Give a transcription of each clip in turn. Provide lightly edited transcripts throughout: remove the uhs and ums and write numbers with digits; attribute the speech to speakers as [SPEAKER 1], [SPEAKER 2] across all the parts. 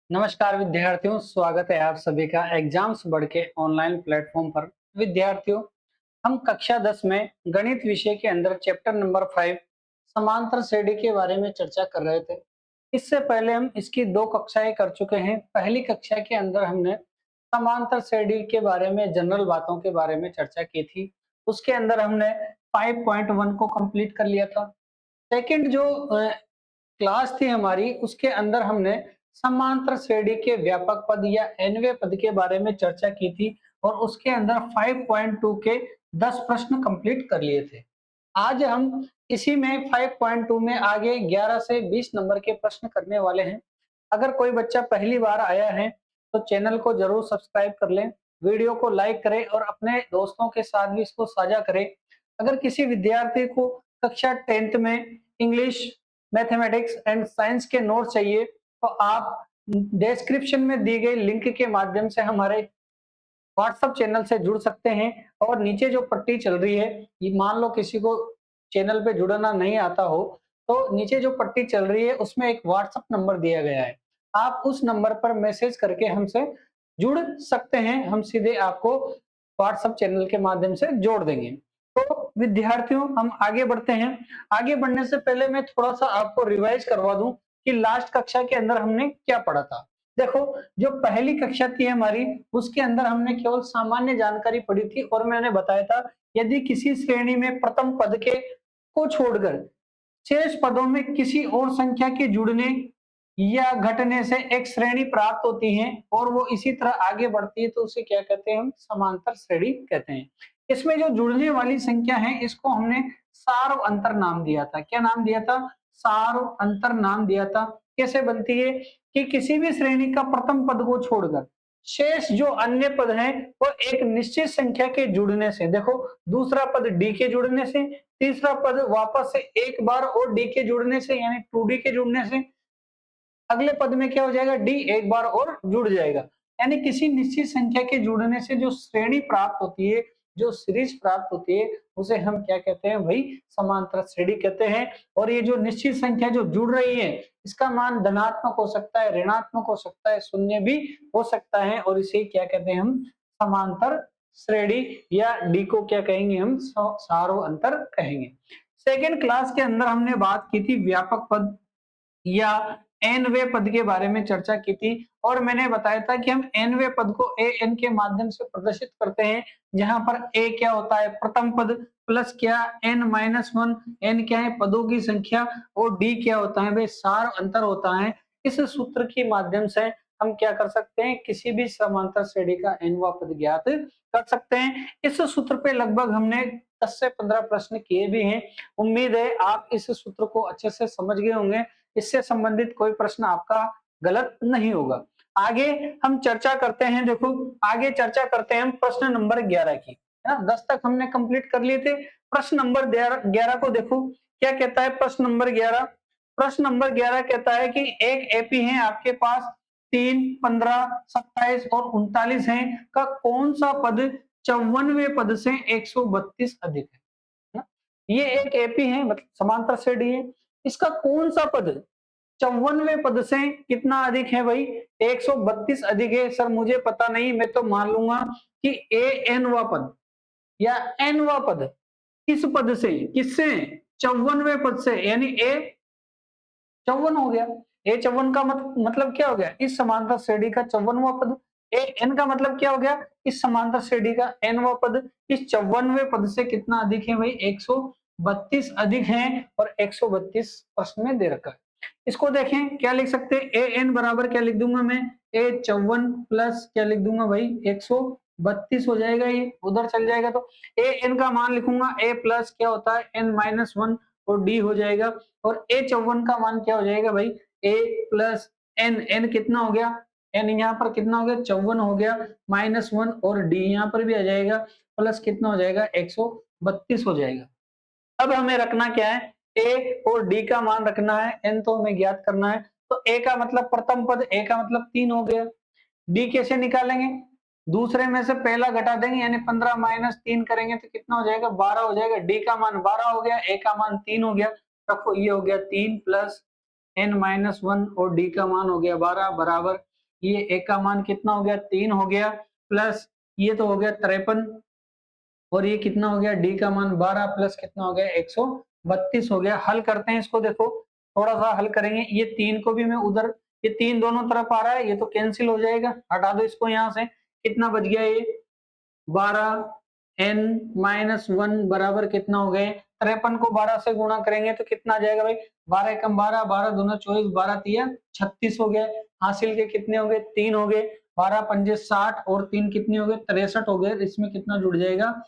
[SPEAKER 1] नमस्कार विद्यार्थियों, स्वागत है आप सभी का एग्जाम्स बढ़ के ऑनलाइन प्लेटफॉर्म पर। विद्यार्थियों, हम कक्षा 10 में गणित विषय के अंदर चैप्टर नंबर 5 समांतर श्रेणी के बारे में चर्चा कर रहे थे। इससे पहले हम इसकी 2 कक्षाएं कर चुके हैं। पहली कक्षा के अंदर हमने समांतर श्रेणी के बारे में जनरल बातों के बारे में चर्चा की थी। उसके अंदर हमने 5.1 को कंप्लीट कर लिया था। सेकंड जो क्लास थी हमारी, उसके अंदर हमने समांतर श्रेणी के व्यापक पद या एनवे पद के बारे में चर्चा की थी और उसके अंदर 5.2 के 10 प्रश्न कंप्लीट कर लिए थे। आज हम इसी में 5.2 में आगे 11 से 20 नंबर के प्रश्न करने वाले हैं। अगर कोई बच्चा पहली बार आया है तो चैनल को जरूर सब्सक्राइब कर लें, वीडियो को लाइक करें और अपने दोस्तों के साथ भी इसको साझा करें। अगर किसी विद्यार्थी को कक्षा 10th में इंग्लिश, मैथमेटिक्स एंड साइंस के नोट चाहिए तो आप डिस्क्रिप्शन में दी गई लिंक के माध्यम से हमारे व्हाट्सएप चैनल से जुड़ सकते हैं। और नीचे जो पट्टी चल रही है, ये मान लो किसी को चैनल पे जुड़ना नहीं आता हो तो नीचे जो पट्टी चल रही है उसमें एक व्हाट्सएप नंबर दिया गया है। आप उस नंबर पर मैसेज करके हमसे जुड़ सकते हैं, हम सीधे आपको व्हाट्सएप चैनल के माध्यम से जोड़ देंगे। तो विद्यार्थियों, हम आगे बढ़ते हैं। आगे बढ़ने से पहले मैं थोड़ा सा आपको रिवाइज करवा दूं कि लास्ट कक्षा के अंदर हमने क्या पढ़ा था। देखो, जो पहली कक्षा थी हमारी, उसके अंदर हमने केवल सामान्य जानकारी पढ़ी थी और मैंने बताया था यदि किसी श्रेणी में प्रथम पद के को छोड़कर शेष पदों में किसी और संख्या के जुड़ने या घटने से एक श्रेणी प्राप्त होती है और वो इसी तरह आगे बढ़ती है तो उसे क्या कहते हैं, हम समांतर श्रेणी कहते हैं। इसमें जो जुड़ने वाली संख्या है इसको हमने सार्व अंतर नाम दिया था। क्या नाम दिया था? सार्व अंतर नाम दिया था। कैसे बनती है कि किसी भी श्रेणी का प्रथम पद को छोड़कर शेष जो अन्य पद हैं वो एक निश्चित संख्या के जुड़ने से, देखो दूसरा पद डी के जुड़ने से, तीसरा पद वापस से एक बार और डी के जुड़ने से यानी 2d के जुड़ने से, अगले पद में क्या हो जाएगा, डी एक बार और जुड़ जाएगा। यानी किसी निश्चित संख्या के जुड़ने से जो श्रेणी प्राप्त होती है, जो सीरीज प्राप्त होती है, उसे हम क्या कहते हैं भाई, समांतर श्रेणी कहते हैं। और ये जो निश्चित संख्या जो जुड़ रही है इसका मान धनात्मक हो सकता है, ऋणात्मक हो सकता है, शून्य भी हो सकता है और इसे क्या कहते हैं, हम समांतर श्रेणी या डी को क्या कहेंगे, हम सार्व अंतर कहेंगे। सेकेंड क्लास के अंदर हमने बात की थी व्यापक पद या एनवे पद के बारे में चर्चा की थी और मैंने बताया था कि हम एनवे पद को ए एन के माध्यम से प्रदर्शित करते हैं, जहां पर ए क्या होता है, प्रथम पद, प्लस क्या, एन माइनस वन, एन क्या है, पदों की संख्या, और डी क्या होता है भाई, सार अंतर होता है। इस सूत्र के माध्यम से हम क्या कर सकते हैं, किसी भी समांतर श्रेणी का एनवा पद ज्ञात कर सकते हैं। इस सूत्र पे लगभग हमने 10 से 15 प्रश्न किए भी हैं। उम्मीद है आप इस सूत्र को अच्छे से समझ गए होंगे, इससे संबंधित कोई प्रश्न आपका गलत नहीं होगा। आगे हम चर्चा करते हैं, देखो आगे चर्चा करते हैं हम प्रश्न नंबर 11 की, है ना। 10 तक हमने कंप्लीट कर लिए थे। प्रश्न नंबर 11 को देखो क्या कहता है। प्रश्न नंबर 11, प्रश्न नंबर 11 कहता है कि एक एपी है आपके पास, 3, 15, 27 और 39 है का कौन सा पद 54वें पद से 132 अधिक है ना? ये एक एपी है, मतलब समांतर श्रेणी है। इसका कौन सा पद 54वें पद से कितना अधिक है भाई, 132 अधिक है। सर मुझे पता नहीं, मैं तो मान लूंगा कि ए एन वा पद या एन वा पद किस पद से, किससे, 54वें पद से, यानी ए 54 हो गया। ए 54 का मतलब क्या हो गया, इस समांतर श्रेणी का 54वां पद। ए एन का मतलब क्या हो गया, इस समांतर श्रेणी का एनवां पद। इस 54वें पद से कितना अधिक है भाई, 132 अधिक है और 132 प्रश्न में दे रखा है। इसको देखें क्या लिख सकते हैं, ए एन बराबर क्या लिख दूंगा मैं, ए 54 प्लस क्या लिख दूंगा भाई, 132 हो जाएगा, ये उधर चल जाएगा तो ए एन का मान लिखूंगा, ए प्लस क्या होता है एन माइनस वन और डी हो जाएगा। और ए 54 का मान क्या हो जाएगा भाई, ए प्लस एन, एन कितना हो गया, एन यहाँ पर कितना हो गया, 54 हो गया, माइनस वन और डी यहाँ पर भी आ जाएगा, प्लस कितना हो जाएगा, 132 हो जाएगा। अब हमें रखना क्या है, ए और डी का मान रखना है, एन तो हमें ज्ञात करना है। तो ए का मतलब प्रथम पद, ए का मतलब 3 हो गया। डी कैसे निकालेंगे, दूसरे में से पहला घटा देंगे, यानी 15 माइनस 3 करेंगे तो कितना हो जाएगा, 12 हो जाएगा। डी का मान 12 हो गया, ए का मान 3 हो गया। रखो ये हो गया 3 प्लस एन माइनस वन और डी का मान हो गया 12 बराबर ये ए का मान कितना हो गया 3 हो गया, प्लस ये तो हो गया 53 और ये कितना हो गया डी का मान 12 प्लस कितना हो गया 132 हो गया। हल करते हैं इसको, देखो थोड़ा सा हल करेंगे। ये 3 को भी मैं उधर, ये 3 दोनों तरफ आ रहा है, ये तो कैंसिल हो जाएगा, हटा दो इसको यहाँ से। कितना बच गया ये 12n-1 बराबर कितना हो गए 53 को 12 से गुणा करेंगे तो कितना आ जाएगा भाई 12 एकम 12, 12 दूना 24, 12 तिया 36 हो गया। हासिल के कितने हो गए 3 हो गए, 12 पंजे 60 और 3 कितने हो गए 63 हो गए। इसमें कितना जुड़ जाएगा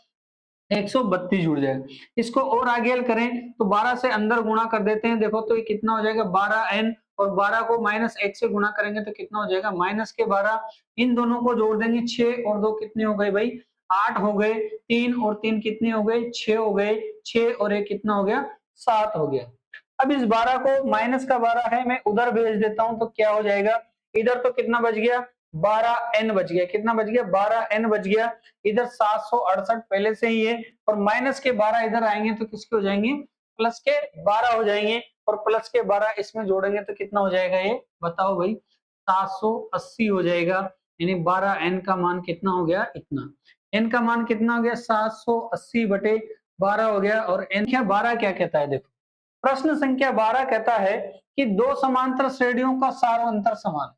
[SPEAKER 1] 132 जुड़ जाएगा। इसको और आगे हल करें तो 12 से अंदर गुणा कर देते हैं, देखो तो ये कितना हो जाएगा 12n और 12 को -1 से गुणा करेंगे तो कितना हो जाएगा -12। इन दोनों को जोड़ देंगे 6 और 2 कितने हो गए भाई 8 हो गए, 3 और 3 कितने हो गए 6 हो गए, 6 और 1 कितना हो गया 7 हो गया। अब इस 12 को माइनस का 12 है मैं उधर भेज देता हूं तो क्या हो जाएगा, इधर तो कितना बच गया 12n बच गया, कितना बच गया 12n बच गया। इधर 768 पहले से ही है और माइनस के 12 इधर आएंगे तो किसके हो जाएंगे प्लस के 12 हो जाएंगे और प्लस के 12 इसमें जोड़ेंगे तो कितना हो जाएगा ये बताओ भाई 780 हो जाएगा। यानी 12n का मान कितना हो गया इतना, n का मान कितना हो गया 780 बटे 12 हो गया। और n क्या 12 क्या कहता है, देखो प्रश्न संख्या 12 कहता है कि दो समांतर श्रेणियों का सारवंतर समान है।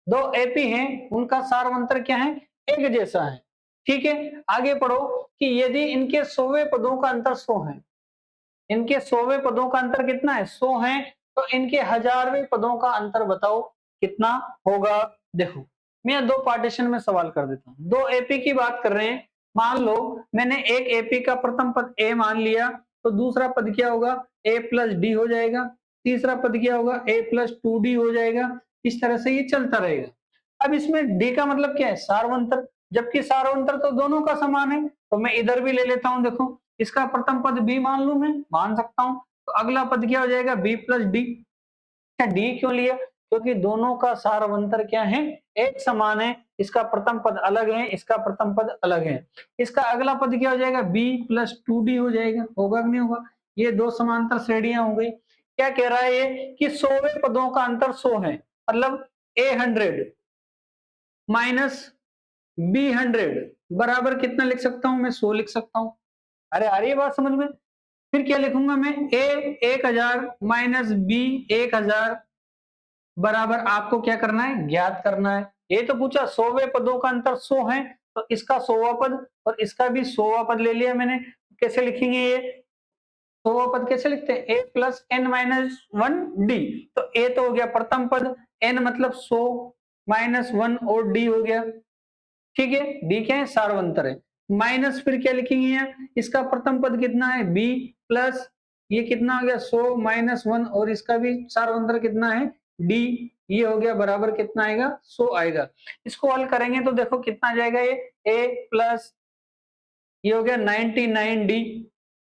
[SPEAKER 1] दो एपी हैं उनका सारवंतर क्या है एक जैसा है। ठीक है आगे पढ़ो कि यदि इनके 100वें पदों का अंतर 100 है, इनके 100वें पदों का अंतर कितना है 100 है, तो इनके 1000वें पदों का अंतर बताओ कितना होगा। देखो मैं दो पार्टीशन में सवाल कर देता हूं, दो एपी की बात कर रहे हैं। मान लो मैंने एक एपी का प्रथम पद ए मान लिया तो दूसरा पद क्या होगा a प्लस डी हो जाएगा, तीसरा पद क्या होगा a प्लस 2d हो जाएगा। इस तरह से ये चलता रहेगा। अब इसमें डी का मतलब क्या है सारवंतर, जबकि सारवंतर तो दोनों का समान है तो मैं इधर भी ले लेता हूं। देखो इसका प्रथम पद b मान लू, मैं मान सकता हूं, तो अगला पद क्या हो जाएगा b प्लस डी। डी क्यों लिया क्योंकि दोनों का सारवंतर क्या है एक समान है। इसका प्रथम पद अलग है, इसका प्रथम पद अलग है। इसका अगला पद क्या हो जाएगा b प्लस 2d हो जाएगा, होगा कि नहीं होगा। ये दो समांतर श्रेणियां हो गई। क्या कह रहा है ये कि 100वें पदों का अंतर 100 है, मतलब a100 माइनस b100 बराबर कितना लिख सकता हूं मैं 100 लिख सकता हूं। अरे आ रही है बात समझ में। फिर क्या लिखूंगा मैं a 1000 माइनस b 1000 बराबर आपको क्या करना है ज्ञात करना है। ये तो पूछा 100वें पदों का अंतर 100 है तो इसका 100वां पद और इसका भी 100वां पद ले लिया मैंने। कैसे लिखेंगे ये 100वां पद कैसे लिखते हैं a plus N minus 1d। तो a तो हो गया प्रथम पद, n मतलब 100 माइनस 1 और d हो गया। ठीक है d क्या है सारवंतर है। माइनस फिर क्या लिखेंगे यहाँ इसका प्रथम पद कितना है b प्लस ये कितना हो गया 100 माइनस 1 और इसका भी सारवंतर कितना है d, ये हो गया बराबर कितना आएगा 100 आएगा। इसको हल करेंगे तो देखो कितना आ जाएगा ये a प्लस ये हो गया 99d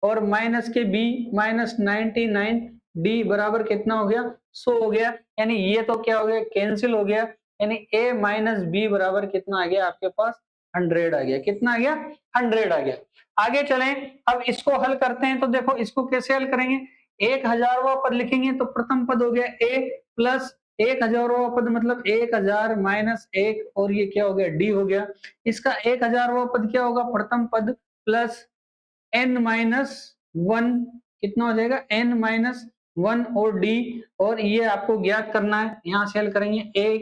[SPEAKER 1] और माइनस के b माइनस 99d बराबर कितना हो गया 100 हो गया। यानी ये तो क्या हो गया कैंसिल हो गया। यानी a माइनस बी बराबर कितना आ गया आपके पास 100 आ गया। कितना आ गया 100 आ गया। आगे चलें अब इसको हल करते हैं तो देखो इसको कैसे हल करेंगे 1000वां पद लिखेंगे तो प्रथम पद हो गया a प्लस 1000वां पद मतलब 1000 माइनस 1 और ये क्या हो गया d हो गया। इसका 1000वां पद क्या होगा प्रथम पद प्लस n माइनस 1 कितना हो जाएगा n माइनस 1 और d और ये आपको ज्ञात करना है। यहां से हल करेंगे a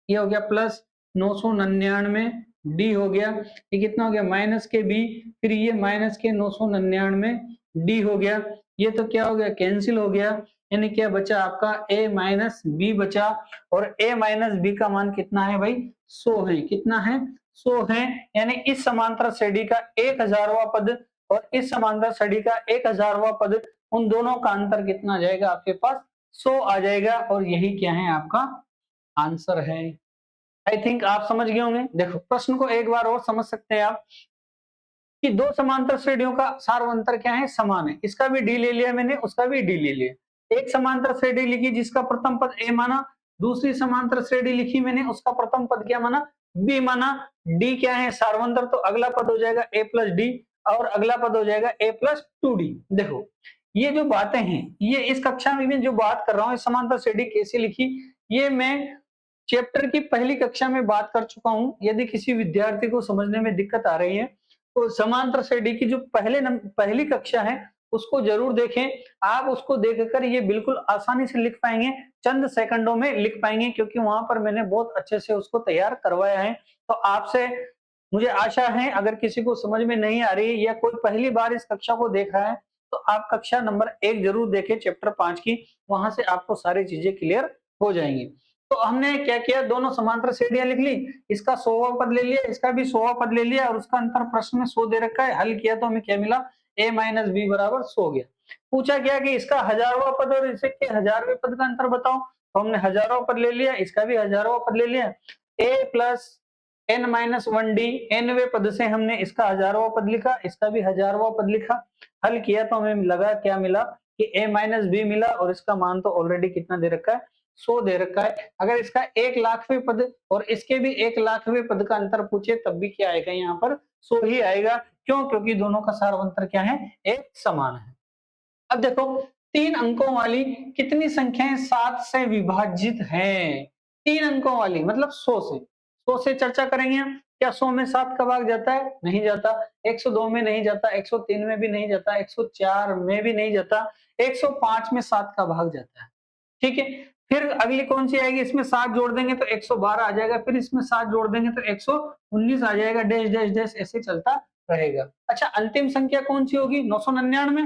[SPEAKER 1] ये हो गया प्लस 999 d हो गया, ये कितना हो गया माइनस के b फिर ये माइनस के 999 d हो गया। ये तो क्या हो गया कैंसिल हो गया। यानी क्या बचा आपका a माइनस बी बचा और a माइनस बी का मान कितना है भाई 100 है। कितना है 100 है। यानी इस समांतर श्रेणी का 1000वां पद और इस समांतर श्रेणी का 1000वां पद उन दोनों का अंतर कितना आ जाएगा आपके पास 100 आ जाएगा और यही क्या है आपका आंसर है। आई थिंक आप समझ गए होंगे। देखो प्रश्न को एक बार और समझ सकते हैं आप कि दो समांतर श्रेणियों का सारवंतर क्या है समान है। इसका भी डी ले लिया मैंने उसका भी डी ले लिया। एक समांतर श्रेणी लिखी जिसका प्रथम पद ए माना, दूसरी समांतर श्रेणी लिखी मैंने उसका प्रथम पद क्या माना बी माना। डी क्या है सारवंतर तो अगला पद हो जाएगा ए प्लस डी और अगला पद हो जाएगा ए प्लस 2d। देखो ये जो बातें हैं ये इस कक्षा में मैं जो बात कर रहा हूँ समांतर श्रेणी कैसे लिखी ये मैं चैप्टर की पहली कक्षा में बात कर चुका हूं। यदि किसी विद्यार्थी को समझने में दिक्कत आ रही है तो समांतर श्रेणी की जो पहली कक्षा है उसको जरूर देखें। आप उसको देखकर ये बिल्कुल आसानी से लिख पाएंगे, चंद सेकंडों में लिख पाएंगे, क्योंकि वहां पर मैंने बहुत अच्छे से उसको तैयार करवाया है। तो आपसे मुझे आशा है अगर किसी को समझ में नहीं आ रही या कोई पहली बार इस कक्षा को देखा है तो आप कक्षा नंबर 1 जरूर देखें, चैप्टर 5 की। वहां से आपको सारी चीजें क्लियर हो जाएंगी। तो हमने क्या किया, दोनों समांतर श्रेणियां लिख ली, इसका 100वां पद ले लिया, इसका भी 100वां पद ले लिया और उसका अंतर प्रश्न में 100 दे रखा है। हल किया तो हमें क्या मिला, a माइनस बी बराबर 100 गया। पूछा क्या कि इसका 1000वां पद और इसे के 1000वें पद का अंतर बताओ, तो हमने 1000वां पद ले लिया, इसका भी 1000वां पद ले लिया। a plus n minus 1d, nवे पद से हमने इसका 1000वां पद लिखा, इसका भी 1000वां पद लिखा। हल किया तो हमें लगा क्या मिला कि a माइनस बी मिला और इसका मान तो ऑलरेडी कितना दे रखा है, 100 दे रखा है। अगर इसका 1,00,000वें पद और इसके भी 1,00,000वें पद का अंतर पूछे तब भी क्या आएगा, यहाँ पर 100 ही आएगा। क्यों? क्योंकि दोनों का सारवंतर क्या है, एक समान है। अब देखो 3 अंकों वाली कितनी संख्याएं 7 से विभाजित हैं? 3 अंकों वाली मतलब 100 से। 100 से चर्चा करेंगे हम। क्या 100 में 7 का भाग जाता है? नहीं जाता। 102 में नहीं जाता, 103 में भी नहीं जाता, 104 में भी नहीं जाता, 105 में 7 का भाग जाता है। ठीक है। फिर अगली कौन सी आएगी, इसमें 7 जोड़ देंगे तो 112 आ जाएगा, फिर इसमें 7 जोड़ देंगे तो 119 आ जाएगा, डैश डैश डैश ऐसे चलता रहेगा। अच्छा, अंतिम संख्या कौन सी होगी, 999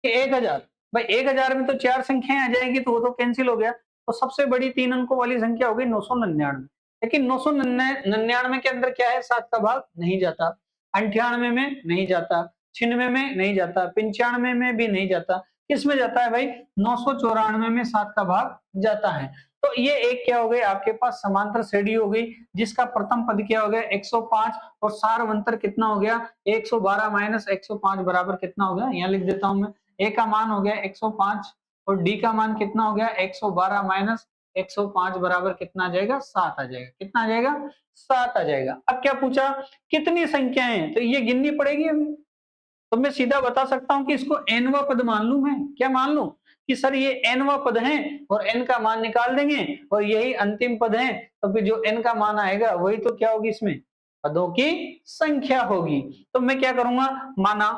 [SPEAKER 1] कि 1000? भाई 1000 में तो 4 संख्याएं आ जाएगी तो वो तो कैंसिल हो गया। तो सबसे बड़ी 3 अंकों वाली संख्या होगी 999। लेकिन 999 के अंदर क्या है, 7 का भाग नहीं जाता, 98 में नहीं जाता, 96 में नहीं जाता, 95 में भी नहीं जाता। किस में जाता है भाई, 994 में 7 का भाग जाता है। तो ये एक क्या हो गई आपके पास समांतर श्रेणी हो गई, जिसका प्रथम पद क्या हो गया 105 और सारवंतर कितना हो गया 112 माइनस 105 बराबर कितना हो गया, यहाँ लिख देता हूं मैं। ए का मान हो गया 105 और डी का मान कितना हो गया 112 माइनस 105 बराबर कितना आ जाएगा, 7 आ जाएगा। कितना आ जाएगा, 7 आ जाएगा। अब क्या पूछा, कितनी संख्याएं हैं, तो ये गिननी पड़ेगी हमें। तो मैं सीधा बता सकता हूं कि इसको एनवा पद मान लू, मैं क्या मान लू कि सर ये एनवा पद है और एन का मान निकाल देंगे और यही अंतिम पद है। तो फिर जो एन का मान आएगा वही तो क्या होगी, इसमें पदों की संख्या होगी। तो मैं क्या करूंगा, माना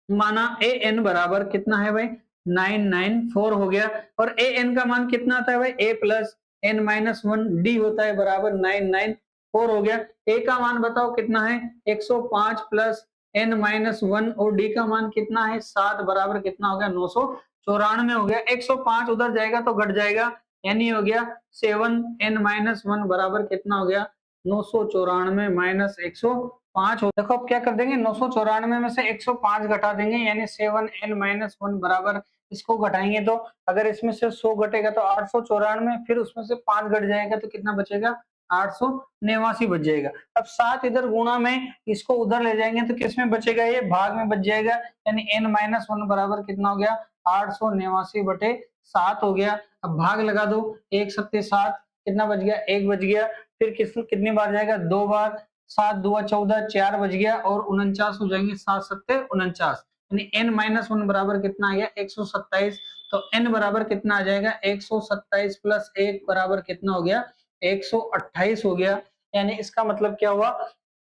[SPEAKER 1] माना ए एन बराबर कितना है भाई 994 हो गया और ए एन का मान कितना आता है भाई, ए प्लस एन माइनस 1 डी होता है बराबर 994 हो गया। ए का मान बताओ कितना है 105 प्लस एन माइनस 1 और डी का मान कितना है 7 बराबर कितना हो गया 994 हो गया। 105 उधर जाएगा तो घट जाएगा, यानी हो गया 7 एन माइनस 1 बराबर कितना हो गया 994 माइनस 105 हो। देखो अब क्या कर देंगे, 994 में से 105 घटा देंगे, यानी 7n माइनस 1 बराबर इसको घटाएंगे तो अगर इसमें से 100 घटेगा तो 894, फिर उसमें से 5 घट जाएगा तो कितना बचेगा 889 बच जाएगा। अब 7 इधर गुणा में इसको उधर ले जाएंगे तो किस में बचेगा, ये भाग में बच जाएगा, यानी n माइनस 1 बराबर कितना हो गया 889/7 हो गया। अब भाग लगा दो, 1 सत्ते 7 कितना बच गया 1 बच गया, फिर कितनी बार जाएगा 2 बार, 7 दूआ 14 4 बच गया और 49 हो जाएंगे, 7 सत्ते 49, यानी n माइनस 1 बराबर कितना आ गया 127। तो n बराबर कितना आ जाएगा 127 प्लस 1 बराबर कितना हो गया 128 हो गया। यानी इसका मतलब क्या हुआ,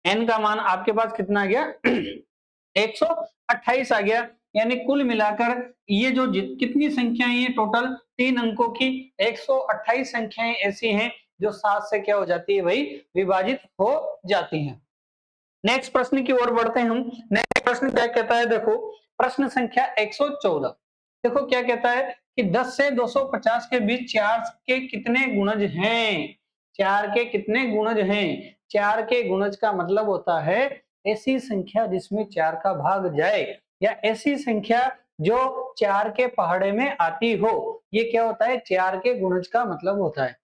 [SPEAKER 1] n का मान आपके पास कितना आ गया 128 आ गया। यानी कुल मिलाकर ये जो कितनी संख्याएं हैं टोटल 3 अंकों की 128 संख्याएं ऐसी हैं जो 7 से क्या हो जाती है भाई, विभाजित हो जाती हैं। नेक्स्ट प्रश्न की ओर बढ़ते हैं हम। नेक्स्ट प्रश्न क्या कहता है, देखो प्रश्न संख्या 114। देखो क्या कहता है कि 10 से 250 के बीच 4 के कितने गुणज हैं, 4 के कितने गुणज हैं। 4 के गुणज का मतलब होता है ऐसी संख्या जिसमें 4 का भाग जाए या ऐसी संख्या जो 4 के पहाड़े में आती हो, ये क्या होता है 4 के गुणज का मतलब होता है।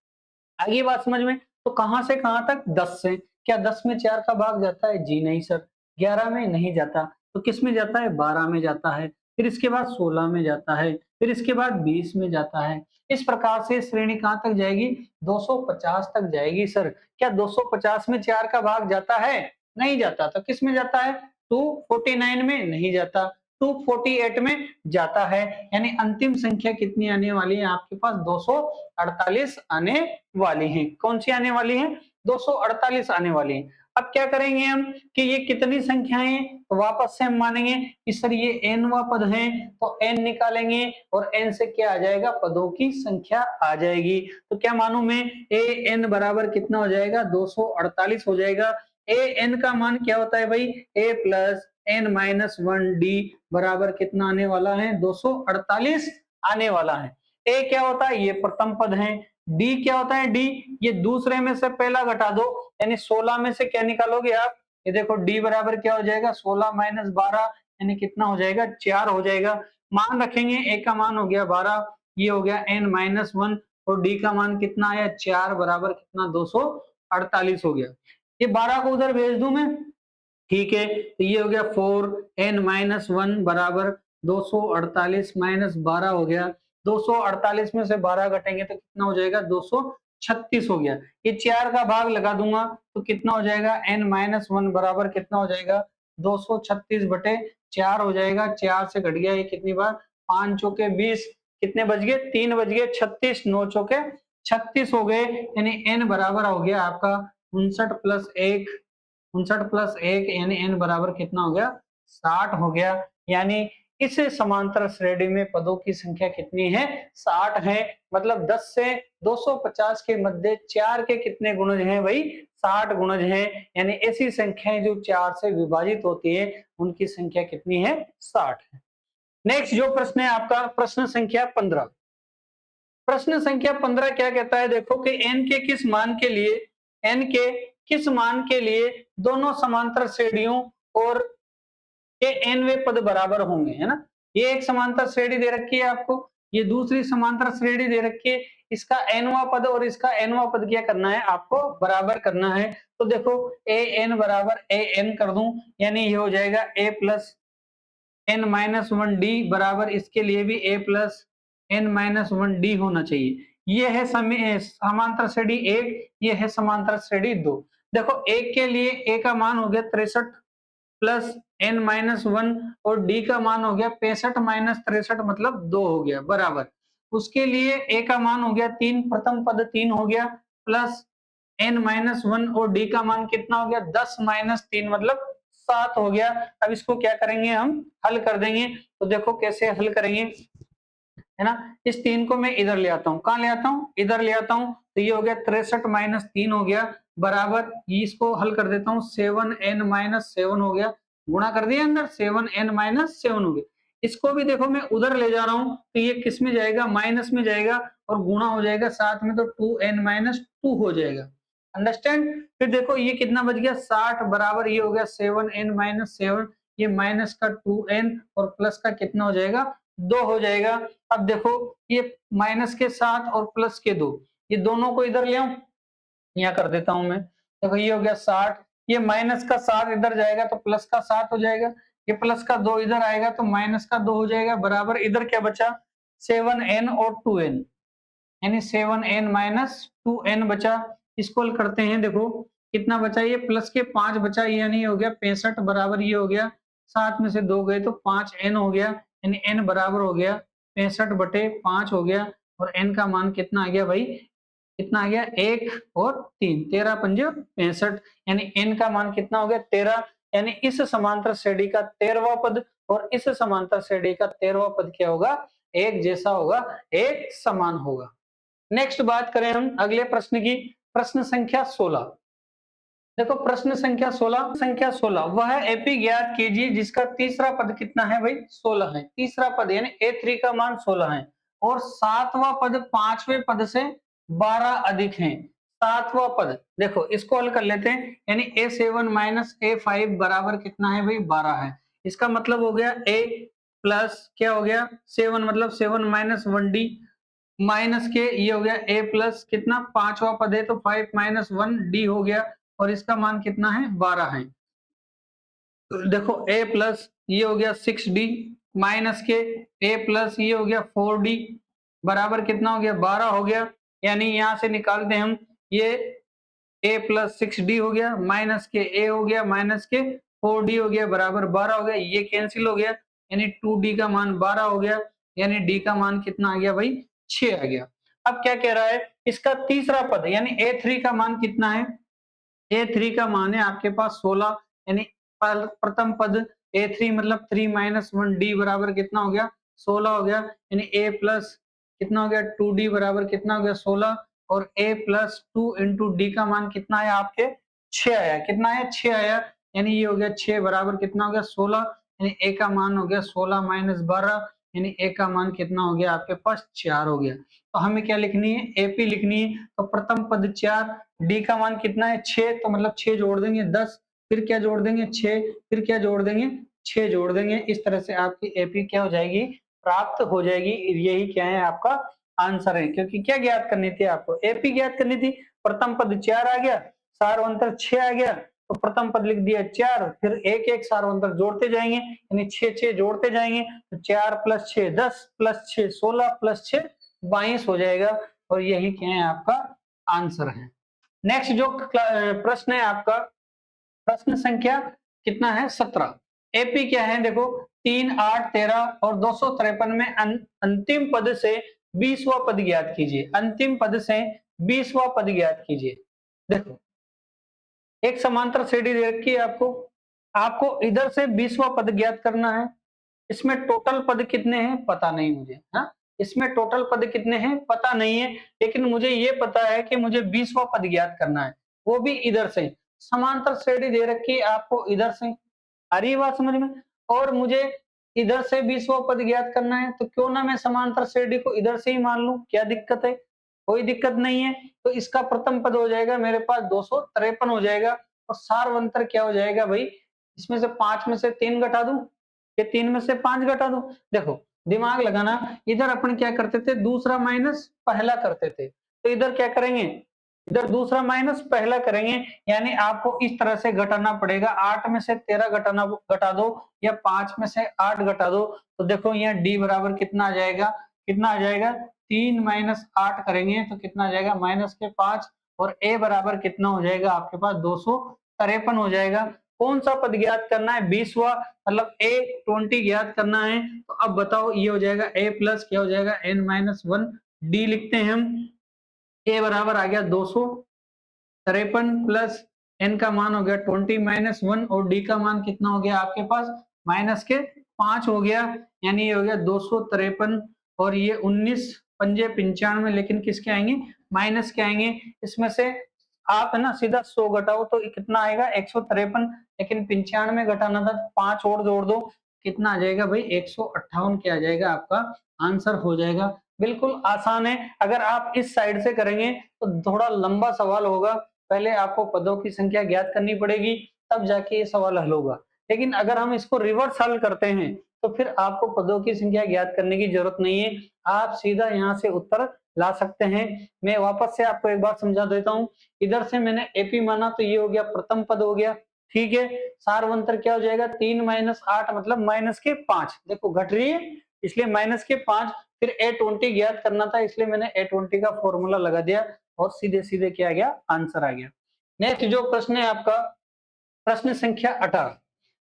[SPEAKER 1] आगे बात समझ में, तो कहां से कहां तक 10 से, क्या 10 में 4 का भाग जाता है, जी नहीं सर। 11 में नहीं जाता, तो किस में जाता है 12 में जाता है, फिर इसके बाद 16 में जाता है, फिर इसके बाद 20 में जाता है। इस प्रकार से श्रेणी कहां तक जाएगी 250 तक जाएगी। सर क्या 250 में 4 का भाग जाता है, नहीं जाता, तो किस में जाता है 249 में नहीं जाता, 248 में जाता है। यानी अंतिम संख्या कितनी आने वाली है आपके पास? 248 आने वाली है। कौन सी आने वाली है? 248 आने वाली है। अब क्या करेंगे हम कि ये कितनी संख्याएं, तो वापस से हम मानेंगे कि सर ये nवा पद है, तो n निकालेंगे और n से क्या आ जाएगा? पदों की संख्या आ जाएगी। तो क्या मानूं मैं? a n बराबर कितना हो जाएगा? 248 हो जाएगा। a n का मान क्या होता है भाई? a plus n minus 1d बराबर कितना आने वाला है? 248 आने वाला है। a क्या होता है? ये प्रथम पद है। d क्या होता है? d ये दूसरे में से पहला घटा दो, यानी 16 में से क्या निकालोगे आप? ये देखो d बराबर क्या हो जाएगा? 16 माइनस 12 यानी कितना हो जाएगा? 4 हो जाएगा। मान रखेंगे a का मान हो गया 12, ये हो गया n माइनस 1 और d का मान कितना आया? 4 बराबर कितना? 248 हो गया। ये 12 को उधर भेज दूं मैं, ठीक है, तो ये हो गया 4n माइनस 1 बराबर 248 माइनस 12 हो गया। 248 में से 12 घटेंगे तो कितना हो जाएगा? 236 हो गया। ये 4 का भाग लगा दूंगा तो कितना हो जाएगा? n माइनस 1 बराबर कितना हो जाएगा? 236 बटे 4 हो जाएगा। 4 से घट गया ये कितनी बार? 5 चौके 20, कितने बच गए? 3 बच गए 36, 9 चौके 36 हो गए। यानी n बराबर हो गया आपका 59 प्लस 1, 59 प्लस 1 यानी n बराबर कितना हो गया? 60 हो गया। यानी इस समांतर श्रेणी में पदों की संख्या कितनी है? 60 है। मतलब 10 से 250 के मध्य 4 के कितने गुणज हैं भाई? 60 गुणज हैं। यानी ऐसी संख्याएं जो 4 से विभाजित होती है उनकी संख्या कितनी है? 60 है। नेक्स्ट जो प्रश्न है आपका, प्रश्न संख्या 15। प्रश्न संख्या 15 क्या कहता है? देखो कि n के किस मान के लिए, n के किस मान के लिए दोनों समांतर श्रेणियों और के nवें पद बराबर होंगे, है ना? ये एक समांतर श्रेणी दे रखी है आपको, ये दूसरी समांतर श्रेणी दे रखी है। इसका nवां पद और इसका nवां पद क्या करना है? आपको बराबर करना है। तो देखो a n बराबर a n कर दूं, यानी ये हो जाएगा a plus n minus 1d बराबर, इसके लिए भी a plus n minus 1d होना चाहिए। ये है समांतर श्रेणी 1, ये है समांतर श्रेणी 2। देखो एक के लिए a का मान हो गया 63 प्लस n माइनस 1 और d का मान हो गया 65 माइनस 63 मतलब 2 हो गया बराबर। उसके लिए a का मान हो गया 3, प्रथम पद 3 हो गया, प्लस n माइनस 1 और d का मान कितना हो गया? 10 माइनस 3 मतलब 7 हो गया। अब इसको क्या करेंगे? हम हल कर देंगे। तो देखो कैसे हल करेंगे, है ना? इस 3 को मैं इधर ले आता हूँ। कहाँ ले आता हूँ? इधर ले आता हूँ। तो ये हो गया 63 माइनस 3 हो गया बराबर, इसको हल कर देता हूँ, 7n माइनस 7 हो गया, गुणा कर दिया अंदर, 7n माइनस 7 हो गया। इसको भी देखो मैं उधर ले जा रहा हूँ तो ये किस में जाएगा? माइनस में जाएगा और गुणा हो जाएगा साथ में, तो 2n माइनस 2 हो जाएगा। अंडरस्टैंड? फिर देखो ये कितना बच गया? 60 बराबर, ये हो गया 7n माइनस 7, ये माइनस का 2n और प्लस का कितना हो जाएगा? 2 हो जाएगा। अब देखो ये माइनस के 7 और प्लस के 2, ये दोनों को इधर ले आऊं, यहाँ कर देता हूं मैं। देखो ये हो गया 60, ये माइनस का 7 इधर जाएगा तो प्लस का 7 हो जाएगा, ये प्लस का 2 इधर आएगा तो माइनस का 2 हो जाएगा बराबर, इधर क्या बचा? 7n और 2n, यानी 7n माइनस 2n बचा। इसको हल करते हैं, देखो कितना बचा? ये प्लस के 5 बचा, यानी हो गया 65 बराबर, ये हो गया 7 में से 2 गए तो 5n हो गया, यानी n बराबर हो गया 65 बटे 5 हो गया। और n का मान कितना आ गया भाई? कितना आ गया? 1 और 3, 13 पंजे 65, यानी n का मान कितना हो गया? 13। यानी इस समांतर श्रेणी का 13वां पद और इस समांतर श्रेणी का 13वां पद क्या होगा? एक जैसा होगा, एक समान होगा। नेक्स्ट बात करें हम अगले प्रश्न की, प्रश्न संख्या 16। देखो प्रश्न संख्या 16, वह एपी ज्ञात कीजिए जिसका तीसरा पद कितना है भाई? 16 है। तीसरा पद यानी A3 का मान 16 है और सातवां पद पांचवें पद से 12 अधिक है। सातवां पद देखो इसको हल कर लेते हैं, यानी A7 माइनस A5 बराबर कितना है भाई? 12 है। इसका मतलब हो गया A प्लस क्या हो गया? 7 मतलब 7 माइनस 1D माइनस के, ये हो गया a प्लस कितना? पांचवा पद है तो 5 माइनस 1d हो गया और इसका मान कितना है? 12 है। तो देखो a प्लस ये हो गया 6d माइनस के a प्लस ये हो गया 4d बराबर कितना हो गया? 12 हो गया। यानी यहां से निकालते हैं हम, ये a प्लस 6d हो गया माइनस के a हो गया माइनस के 4d हो गया बराबर 12 हो गया, ये कैंसिल हो गया। यानी 2d का मान 12 हो गया, यानी d का मान कितना आ गया भाई 6 आ गया। अब क्या कह रहा है, इसका तीसरा पद यानी a3 का मान कितना है, a3 का मान है आपके पास 16, यानी प्रथम पद a3 मतलब 3 माइनस 1 d बराबर कितना हो गया 16 हो गया, यानी a प्लस कितना हो गया 2d बराबर कितना हो गया 16, और a प्लस 2 इंटू डी का मान कितना आया आपके 6 आया, कितना आया 6 आया, यानी ये हो गया 6 बराबर कितना हो गया 16, यानी a का मान हो गया 16 माइनस 12, यानी a का मान कितना हो गया आपके पास 4 हो गया। तो हमें क्या लिखनी है, एपी लिखनी है, तो प्रथम पद 4, डी का मान कितना है 6, तो मतलब 6 जोड़ देंगे 10, फिर क्या जोड़ देंगे 6, फिर क्या जोड़ देंगे 6 जोड़ देंगे, इस तरह से आपकी एपी क्या हो जाएगी प्राप्त हो जाएगी। यही क्या है आपका आंसर है, क्योंकि क्या ज्ञात करनी थी आपको, एपी ज्ञात करनी थी, प्रथम पद 4 आ गया, सार्वंतर 6 आ गया, तो प्रथम पद लिख दिया 4, फिर एक एक सार्वंतर जोड़ते जाएंगे, यानी 6 6 जोड़ते जाएंगे, तो 4 प्लस 6 10 प्लस 6 16 प्लस 6 22 हो जाएगा, और यही क्या है आपका आंसर है। नेक्स्ट जो प्रश्न है आपका, प्रश्न संख्या कितना है 17। एपी क्या है देखो, 3 8 13 और 253 में अंतिम पद से 20वां पद ज्ञात कीजिए, अंतिम पद से 20वां पद ज्ञात कीजिए। देखो एक समांतर श्रेणी दे रखी है आपको, आपको इधर से 20वां पद ज्ञात करना है, इसमें टोटल पद कितने हैं पता नहीं मुझे, हाँ इसमें टोटल पद कितने हैं पता नहीं है, लेकिन मुझे ये पता है कि मुझे 20वां पद ज्ञात करना है, वो भी इधर से। समांतर श्रेणी दे रखी है आपको इधर से, आ रही है बात समझ में, और मुझे इधर से 20वां पद ज्ञात करना है, तो क्यों ना मैं समांतर श्रेणी को इधर से ही मान लूं, क्या दिक्कत है, कोई दिक्कत नहीं है। तो इसका प्रथम पद हो जाएगा मेरे पास 253 हो जाएगा, और सार्वंतर क्या हो जाएगा भाई, इसमें से 5 में से 3 घटा दूं, ये 3 में से 5 घटा दूं। देखो दिमाग लगाना, इधर अपन क्या करते थे दूसरा माइनस पहला करते थे, तो इधर क्या करेंगे, इधर दूसरा माइनस पहला करेंगे, यानी आपको इस तरह से घटाना पड़ेगा, 8 में से 13 घटा दो, या 5 में से 8 घटा दो, तो देखो यहाँ डी बराबर कितना आ जाएगा, कितना आ जाएगा 3 माइनस 8 करेंगे तो कितना आ जाएगा माइनस के 5, और ए बराबर कितना हो जाएगा आपके पास 253 हो जाएगा। कौन सा पद ज्ञात करना है 20वां, मतलब a20 ज्ञात करना है, तो अब बताओ ये हो जाएगा a प्लस क्या हो जाएगा n-1 d लिखते हैं हम, a बराबर आ गया 253 प्लस n का मान हो गया 20-1, और d का मान कितना हो गया आपके पास माइनस के 5 हो गया, यानी ये हो गया 253, और ये 19 पंजे 95, लेकिन किसके आएंगे माइनस के आएंगे, इसमें से आप है ना सीधा 100 घटाओ तो कितना आएगा 153, लेकिन 95 घटाना था 5 और जोड़ दो, कितना आ जाएगा भाई 158 क्या आ जाएगा आपका आंसर हो जाएगा। बिल्कुल आसान है, अगर आप इस साइड से करेंगे तो थोड़ा लंबा सवाल होगा, पहले आपको पदों की संख्या ज्ञात करनी पड़ेगी तब जाके ये सवाल हल होगा, लेकिन अगर हम इसको रिवर्स हल करते हैं तो फिर आपको पदों की संख्या ज्ञात करने की जरूरत नहीं है, आप सीधा यहाँ से उत्तर ला सकते हैं। मैं वापस से आपको एक बात समझा देता हूँ, इधर से मैंने एपी माना तो ये हो गया प्रथम पद हो गया, ठीक है, सार्वंतर क्या हो जाएगा 3 माइनस 8 मतलब माइनस के 5, देखो घट रही है इसलिए माइनस के 5, फिर a20 ज्ञात करना था इसलिए मैंने a20 का फॉर्मूला लगा दिया, और सीधे सीधे क्या आ गया आंसर आ गया। नेक्स्ट जो प्रश्न है आपका प्रश्न संख्या 18,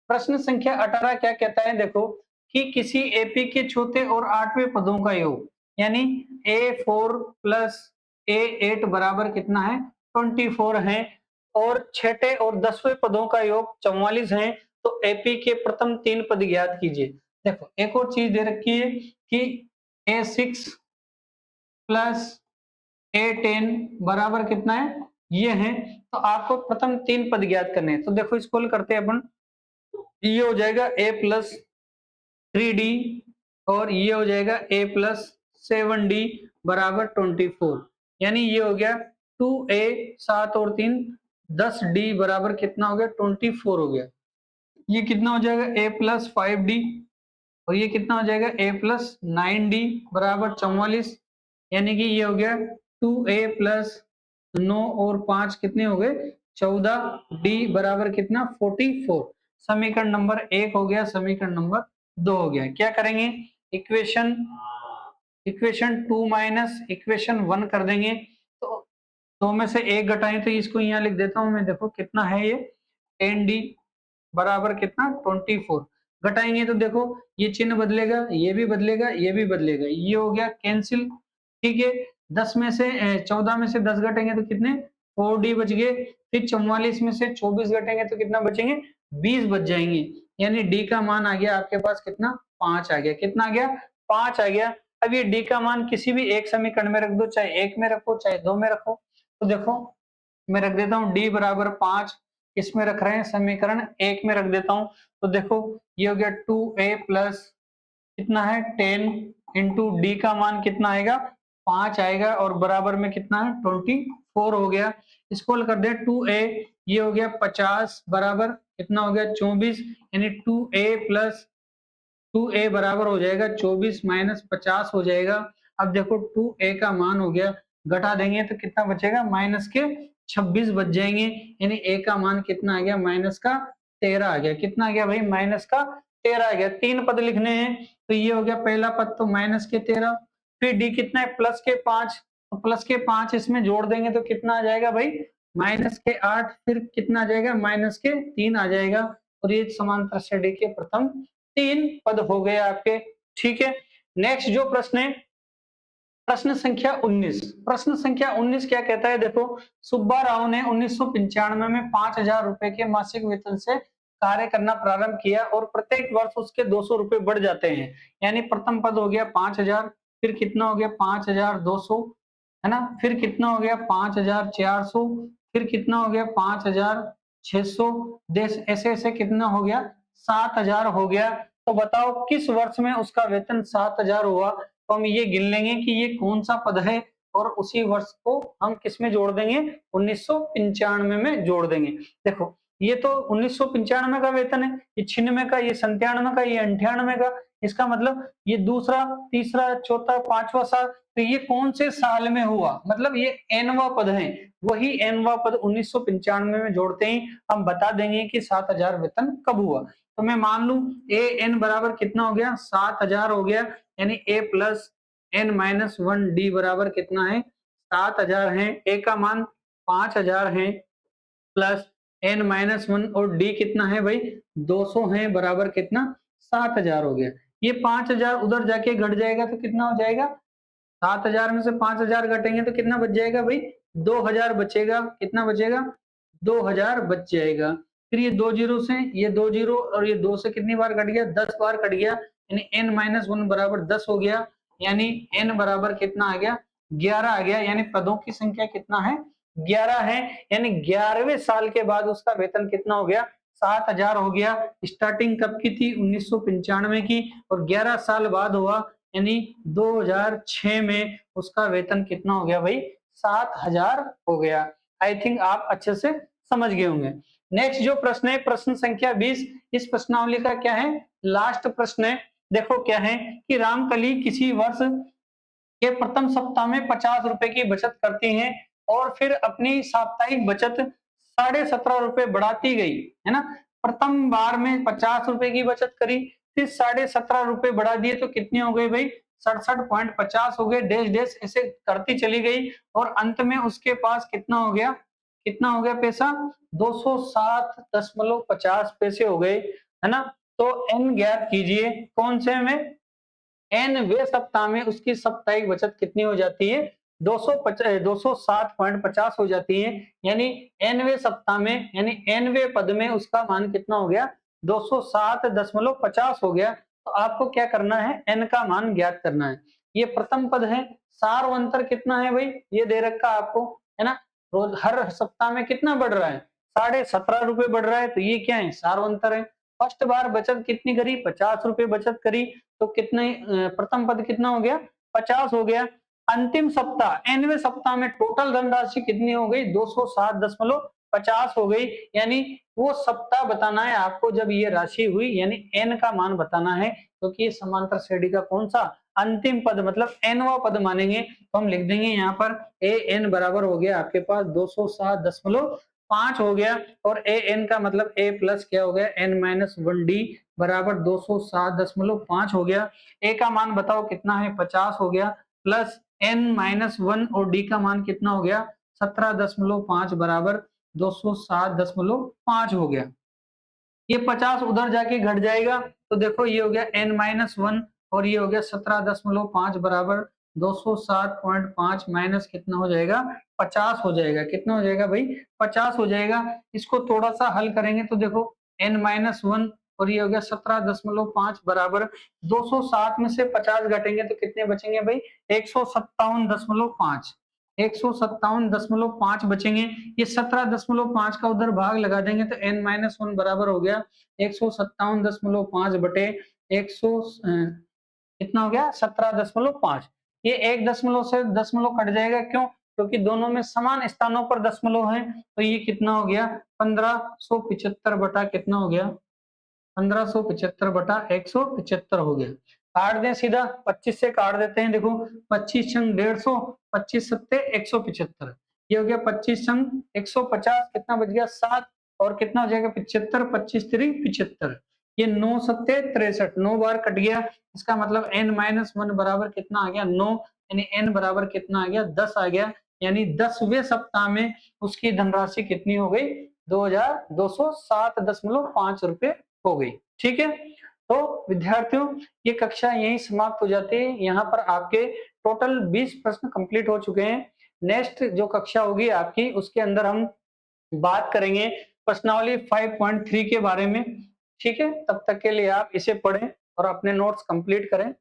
[SPEAKER 1] प्रश्न संख्या 18 क्या कहता है देखो, कि किसी एपी के चौथे और 8वें पदों का योग, यानी a4 प्लस a8 बराबर कितना है 24 है, और छठे और 10वें पदों का योग 44 है, तो एपी के प्रथम 3 पद ज्ञात कीजिए। देखो एक और चीज दे रखी है कि a6 प्लस a10 बराबर कितना है ये है, तो आपको प्रथम 3 पद ज्ञात करने हैं, तो देखो इसको करते हैं अपन, ये हो जाएगा a प्लस 3d, और ये हो जाएगा a प्लस 7d बराबर 24, यानी ये हो गया 2a 7 और 3 10d बराबर कितना हो गया 24 हो गया, ये कितना हो जाएगा a प्लस 5d, और ये कितना हो जाएगा a प्लस 9d बराबर 44, यानी कि ये हो गया 2a प्लस 9 और 5 कितने हो गए 14d बराबर कितना 44। समीकरण नंबर 1 हो गया, समीकरण नंबर 2 हो गया। क्या करेंगे इक्वेशन इक्वेशन 2 माइनस इक्वेशन 1 कर देंगे, तो 2 में से 1 घटाएं तो इसको यहाँ लिख देता हूं मैं, देखो कितना है ये 10d बराबर कितना 24, घटाएंगे तो देखो ये चिन्ह बदलेगा, ये भी बदलेगा, ये भी बदलेगा, ये हो गया कैंसिल। ठीक है, 10 में से 14 में से 10 घटेंगे तो कितने 4d बच गए। फिर 44 में से 24 घटेंगे तो कितना बचेंगे 20 बच जाएंगे। यानी डी का मान आ गया आपके पास कितना 5 आ गया। कितना आ गया 5 आ गया। अब ये डी का मान किसी भी एक समीकरण में रख दो, चाहे एक में रखो चाहे दो में रखो। तो देखो मैं रख देता हूँ डी बराबर 5, इसमें रख रहे हैं समीकरण एक में रख देता हूँ। तो देखो ये हो गया 2a प्लस कितना है 10 इंटू डी का मान कितना आएगा 5 आएगा और बराबर में कितना है 24 हो गया। इसको हल कर दे 2a, ये हो गया 50 बराबर कितना हो गया 24, यानी 2a प्लस 2a बराबर हो जाएगा 24 माइनस 50 हो जाएगा। अब देखो 2a का मान हो गया, घटा देंगे तो कितना बचेगा माइनस के 26 बच जाएंगे। यानी a का मान कितना आ गया माइनस का 13 आ गया। कितना आ गया भाई माइनस का 13 आ गया। 3 पद लिखने हैं तो ये हो गया पहला पद तो माइनस के 13, फिर डी कितना है प्लस के 5, तो प्लस के 5 इसमें जोड़ देंगे तो कितना आ जाएगा भाई माइनस के 8, फिर कितना आ जाएगा माइनस के 3 आ जाएगा। और ये समांतर श्रेणी के प्रथम 3 पद हो गए आपके। ठीक है, नेक्स्ट जो प्रश्न है प्रश्न संख्या 19। प्रश्न संख्या 19 क्या कहता है देखो, सुब्बा राव ने 1995 में 5,000 रुपए के मासिक वेतन से कार्य करना प्रारंभ किया और प्रत्येक वर्ष उसके 200 रुपए बढ़ जाते हैं। यानी प्रथम पद हो गया 5,000, फिर कितना हो गया 5,200, है ना, फिर कितना हो गया 5,400, फिर कितना हो गया 5,600, देश ऐसे ऐसे कितना हो गया 7,000 हो गया। तो बताओ किस वर्ष में उसका वेतन 7,000 हुआ। तो हम ये गिन लेंगे कि ये कौन सा पद है और उसी वर्ष को हम किस में जोड़ देंगे 1995 में जोड़ देंगे। देखो ये तो 1995 का वेतन है, ये 96 का, ये 97 का, ये 98 का। इसका मतलब ये दूसरा तीसरा चौथा पांचवा साल, तो ये कौन से साल में हुआ, मतलब ये एनवा पद है। वही एनवा पद 1995 में जोड़ते ही हम बता देंगे कि 7,000 वेतन कब हुआ। तो मैं मान लू ए एन बराबर कितना हो गया 7,000 हो गया। यानी ए प्लस एन माइनस 1 डी बराबर कितना है 7,000 है। ए का मान 5,000 है प्लस एन माइनस 1 और डी कितना है भाई 200 है, बराबर कितना 7,000 हो गया। ये 5,000 उधर जाके घट जाएगा तो कितना हो जाएगा 7,000 में से 5,000 घटेंगे तो कितना बच जाएगा भाई 2,000 बचेगा। कितना बचेगा 2,000 बच जाएगा। फिर ये 2 जीरो से ये 2 जीरो और ये 2 से कितनी बार कट गया 10 बार कट गया। यानी n माइनस 1 बराबर 10 हो गया। यानी n बराबर कितना आ गया 11 आ गया। यानी पदों की संख्या कितना है 11 है। यानी 11वें साल के बाद उसका वेतन कितना हो गया 7,000 हो गया। स्टार्टिंग कब की थी 1995 की और 11 साल बाद हुआ यानी 2006 में उसका वेतन कितना हो गया भाई 7,000 हो गया। आई थिंक आप अच्छे से समझ गए होंगे। नेक्स्ट जो प्रश्न है प्रश्न संख्या 20। इस प्रश्नावली का क्या है लास्ट प्रश्न है। देखो क्या है कि रामकली किसी वर्ष के प्रथम सप्ताह में 50 रुपए की बचत करती हैं और फिर अपनी साप्ताहिक बचत 17.5 रुपए बढ़ाती गई, है ना। प्रथम बार में 50 रुपए की बचत करी, फिर 17.5 रुपए बढ़ा दिए तो कितने हो गए भाई 67.50 हो गए, डैश डैश ऐसे करती चली गई और अंत में उसके पास कितना हो गया पैसा 207.50 पैसे हो गए, है ना। तो एन ज्ञात कीजिए कौन से में एन वे सप्ताह में उसकी साप्ताहिक बचत कितनी हो जाती है 207.50 हो जाती है। यानी एनवे सप्ताह में यानी एनवे पद में उसका मान कितना हो गया 207.50 हो गया। तो आपको क्या करना है एन का मान ज्ञात करना है। ये प्रथम पद है। सार्वंतर कितना है भाई ये दे रखा आपको, है ना। रोज हर सप्ताह में कितना बढ़ रहा है 17.5 रुपए बढ़ रहा है, तो ये क्या है सार्वंतर है। फर्स्ट बार बचत कितनी करी 50 रुपए बचत करी तो कितने प्रथम पद कितना हो गया 50 हो गया। अंतिम सप्ताह एनवे सप्ताह में टोटल धनराशि कितनी हो गई 207.50 हो गई। यानी वो सप्ताह बताना है आपको जब ये राशि हुई, यानी एन का मान बताना है क्योंकि ये समांतर श्रेणी का कौन सा अंतिम पद मतलब एनवा पद मानेंगे। तो हम लिख देंगे यहाँ पर ए एन बराबर हो गया आपके पास 207.5 हो गया और ए एन का मतलब ए प्लस क्या हो गया एन माइनस 1 डी बराबर 207.5 हो गया। ए का मान बताओ कितना है 50 हो गया प्लस एन माइनस 1 और डी का मान कितना हो गया 17.5 बराबर 207.5 हो गया। ये 50 उधर जाके घट जाएगा तो देखो ये हो गया n-1 और ये हो गया 17.5 बराबर 207.5 माइनस कितना हो जाएगा 50 हो जाएगा। कितना हो जाएगा भाई 50 हो जाएगा। इसको थोड़ा सा हल करेंगे तो देखो n-1 और ये हो गया 17.5 बराबर 207 में से 50 घटेंगे तो कितने बचेंगे भाई 157.5 157.5 बचेंगे। ये 17.5 का उधर भाग लगा देंगे तो n-1 बराबर हो गया 157.5 बटे 100 कितना हो गया 17.5। ये एक दशमलव से दशमलव कट जाएगा, क्यों? क्योंकि दोनों में समान स्थानों पर दशमलव है। तो ये कितना हो गया 1575 बटा कितना हो गया 1575 बटा 175 हो गया। काट दें सीधा 25 से काट देते हैं। देखो 25 छंग 150, 25 सत्ते 175। ये हो गया 25 छंग 150 कितना बच गया 7 और कितना हो जाएगा 75, 25 3 75। ये 9 सत्ते 63, 9 बार कट गया। इसका मतलब n-1 बराबर कितना आ गया 9, यानी n बराबर कितना आ गया 10 आ गया। यानी 10वें सप्ताह में उसकी धनराशि कितनी हो गई 2207.5 रुपए हो गई। ठीक है, तो विद्यार्थियों ये कक्षा यहीं समाप्त हो जाती है। यहाँ पर आपके टोटल 20 प्रश्न कंप्लीट हो चुके हैं। नेक्स्ट जो कक्षा होगी आपकी उसके अंदर हम बात करेंगे प्रश्नावली 5.3 के बारे में। ठीक है, तब तक के लिए आप इसे पढ़ें और अपने नोट्स कंप्लीट करें।